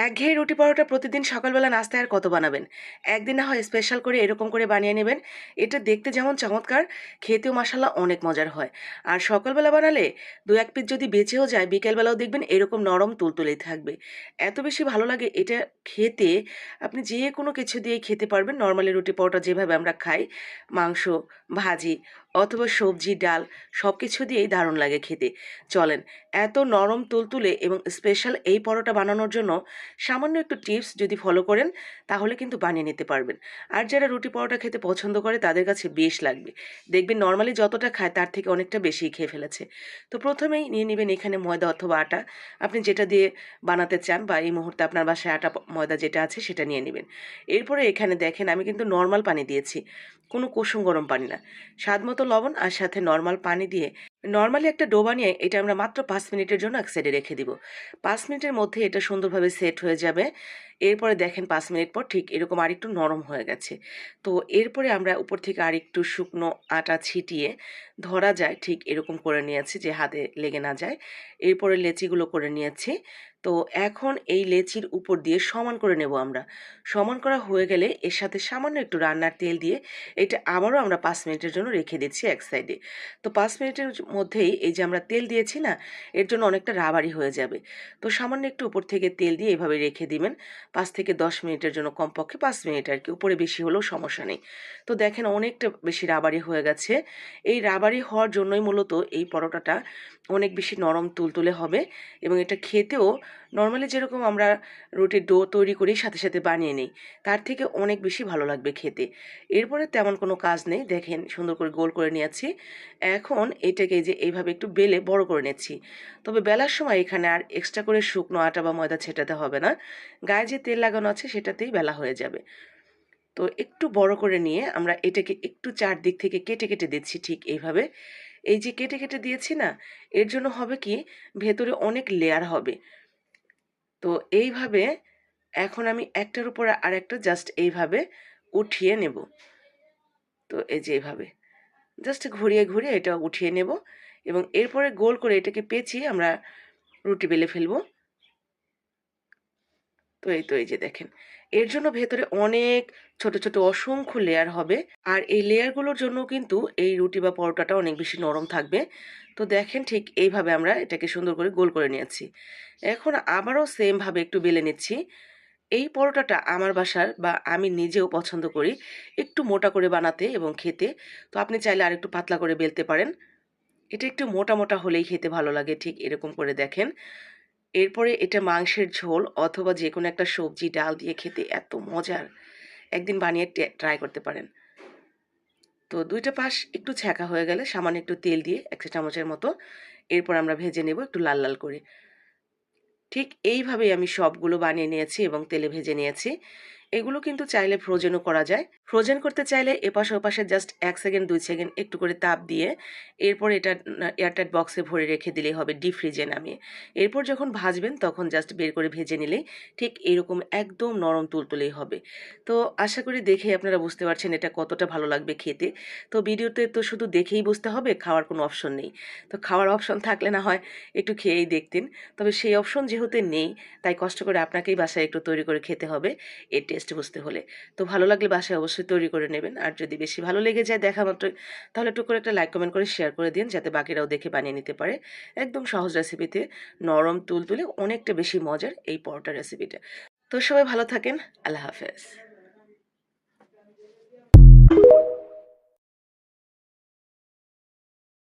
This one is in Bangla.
একঘেয়ে রুটি পরোটা প্রতিদিন সকালবেলা নাস্তায় আর কত বানাবেন? একদিন না হয় স্পেশাল করে এরকম করে বানিয়ে নেবেন। এটা দেখতে যেমন চমৎকার, খেতেও মাশাআল্লাহ অনেক মজার হয়। আর সকালবেলা বানালে ২-১ পিস যদি বেঁচেও যায়, বিকেলবেলাও দেখবেন এরকম নরম তুলতুলেই থাকবে। এত বেশি ভালো লাগে এটা খেতে, আপনি যেকোনো কিছু দিয়েই খেতে পারবেন। নরমালি রুটি পরোটা যেভাবে আমরা খাই, মাংস, ভাজি অথবা সবজি, ডাল সবকিছু দিয়েই দারুণ লাগে খেতে। চলেন, এত নরম তুলতুলে এবং স্পেশাল এই পরোটা বানানোর জন্য সামান্য একটু টিপস যদি ফলো করেন তাহলে কিন্তু বানিয়ে নিতে পারবেন। আর যারা রুটি পরোটা খেতে পছন্দ করে তাদের কাছে বেশ লাগবে। দেখবেন নরমালি যতটা খায় তার থেকে অনেকটা বেশিই খেয়ে ফেলেছে। তো প্রথমেই নিয়ে নিবেন এখানে ময়দা অথবা আটা। আপনি যেটা দিয়ে বানাতে চান বা এই মুহূর্তে আপনার বাসায় আটা ময়দা যেটা আছে সেটা নিয়ে নিবেন। এরপরে এখানে দেখেন আমি কিন্তু নর্মাল পানি দিয়েছি, কোনো কুসুম গরম পানি না। স্বাদ মতো লবণ আর সাথে নর্মাল পানি দিয়ে নরমালি একটা ডো বানিয়ে এটা আমরা মাত্র ৫ মিনিটের জন্য এক সাইডে রেখে দিব। ৫ মিনিটের মধ্যে এটা সুন্দরভাবে সেট হয়ে যাবে। এরপরে দেখেন ৫ মিনিট পর ঠিক এরকম আরেকটু নরম হয়ে গেছে। তো এরপরে আমরা উপর থেকে আরেকটু শুকনো আটা ছিটিয়ে ধরা যায় ঠিক এরকম করে নিয়েছি যে হাতে লেগে না যায়। এরপরে লেচিগুলো করে নিয়েছি। তো এখন এই লেচির উপর দিয়ে সমান করে নেব আমরা। সমান করা হয়ে গেলে এর সাথে সামান্য একটু রান্নার তেল দিয়ে এটা আবারও আমরা ৫ মিনিটের জন্য রেখে দিচ্ছি এক সাইডে। তো ৫ মিনিটের মধ্যেই এই যে আমরা তেল দিয়েছি না, এর জন্য অনেকটা রাবারি হয়ে যাবে। তো সামান্য একটু উপর থেকে তেল দিয়ে এভাবে রেখে দিবেন ৫ থেকে ১০ মিনিটের জন্য, কমপক্ষে ৫ মিনিট আর কি, উপরে বেশি হলেও সমস্যা নেই। তো দেখেন অনেকটা বেশি রাবারি হয়ে গেছে। এই রাবারি হওয়ার জন্যই মূলত এই পরোটাটা অনেক বেশি নরম তুলতুলে হবে এবং এটা খেতেও নরমালি যেরকম আমরা রুটির ডো তৈরি করি সাথে সাথে বানিয়ে নিই, তার থেকে অনেক বেশি ভালো লাগবে খেতে। এরপরে তেমন কোনো কাজ নেই, দেখেন সুন্দর করে গোল করে নিয়েছি। এখন এটাকে যে এইভাবে একটু বেলে বড় করে নিচ্ছি। তবে বেলার সময় এখানে আর এক্সট্রা করে শুকনো আটা বা ময়দা ছেটাতে হবে না। গায়ে যে তেল লাগানো আছে সেটাতেই বেলা হয়ে যাবে। তো একটু বড় করে নিয়ে আমরা এটাকে একটু চারদিক থেকে কেটে কেটে দিচ্ছি ঠিক এইভাবে। এই যে কেটে কেটে দিয়েছি না, এর জন্য হবে কি, ভেতরে অনেক লেয়ার হবে। তো এইভাবে এখন আমি একটার উপর আরেকটা জাস্ট এইভাবে উঠিয়ে নেব। তো এই যে এইভাবে জাস্ট ঘুরিয়ে ঘুরিয়ে এটা উঠিয়ে নেব এবং এরপরে গোল করে এটাকে পেঁচিয়ে আমরা রুটি বেলে ফেলবো। তো এই তো এই যে দেখেন, এর জন্য ভেতরে অনেক ছোট ছোট অসংখ্য লেয়ার হবে। আর এই লেয়ারগুলোর জন্য কিন্তু এই রুটি বা পরোটাটা অনেক বেশি নরম থাকবে। তো দেখেন ঠিক এইভাবে আমরা এটাকে সুন্দর করে গোল করে নিয়েছি। এখন আবারও সেম ভাবে একটু বেলে নিচ্ছি। এই পরোটাটা আমার বাসার বা আমি নিজেও পছন্দ করি একটু মোটা করে বানাতে এবং খেতে। তো আপনি চাইলে আরেকটু পাতলা করে বেলতে পারেন। এটা একটু মোটা মোটা হলেই খেতে ভালো লাগে, ঠিক এরকম করে দেখেন। এরপরে এটা মাংসের ঝোল অথবা যেকোনো একটা সবজি ডাল দিয়ে খেতে এত মজার। একদিন বানিয়ে ট্রাই করতে পারেন। তো ২ টা পাশ একটু ছ্যাঁকা হয়ে গেলে সামান্য একটু তেল দিয়ে ১ চা চামচের মতো এরপর আমরা ভেজে নেব একটু লাল লাল করে। ঠিক এইভাবেই আমি সবগুলো বানিয়ে নিয়েছি এবং তেলে ভেজে নিয়েছি। এগুলো কিন্তু চাইলে ফ্রোজেনও করা যায়। ফ্রোজেন করতে চাইলে এপাশে ওপাশে জাস্ট ১ সেকেন্ড ২ সেকেন্ড একটু করে তাপ দিয়ে এরপর এটা এয়ারটাইট বক্সে ভরে রেখে দিলেই হবে ডিপ ফ্রিজে নামিয়ে। এরপর যখন ভাজবেন তখন জাস্ট বের করে ভেজে নিলেই ঠিক এরকম একদম নরম তুলতুলেই হবে। তো আশা করি দেখেই আপনারা বুঝতে পারছেন এটা কতটা ভালো লাগবে খেতে। তো ভিডিওতে তো শুধু দেখেই বুঝতে হবে, খাওয়ার কোনো অপশন নেই। তো খাওয়ার অপশন থাকলে না হয় একটু খেয়েই দেখতেন। তবে সেই অপশন যেহেতু নেই, তাই কষ্ট করে আপনাকেই বাসায় একটু তৈরি করে খেতে হবে এর টেস্ট বুঝতে হলে। তো ভালো লাগলে বাসায় অবশ্যই তৈরি করে নেবেন। আর যদি বেশি ভালো লেগে যায় দেখা মাত্রই, তাহলে টুক করে একটা লাইক কমেন্ট করে শেয়ার করে দিন যাতে বাকিরাও দেখে বানিয়ে নিতে পারে। একদম সহজ রেসিপিতে নরম তুলতুলে অনেকটা বেশি মজার এই পরোটা রেসিপিটা। তো সবাই ভালো থাকেন। আল্লাহ হাফেজ।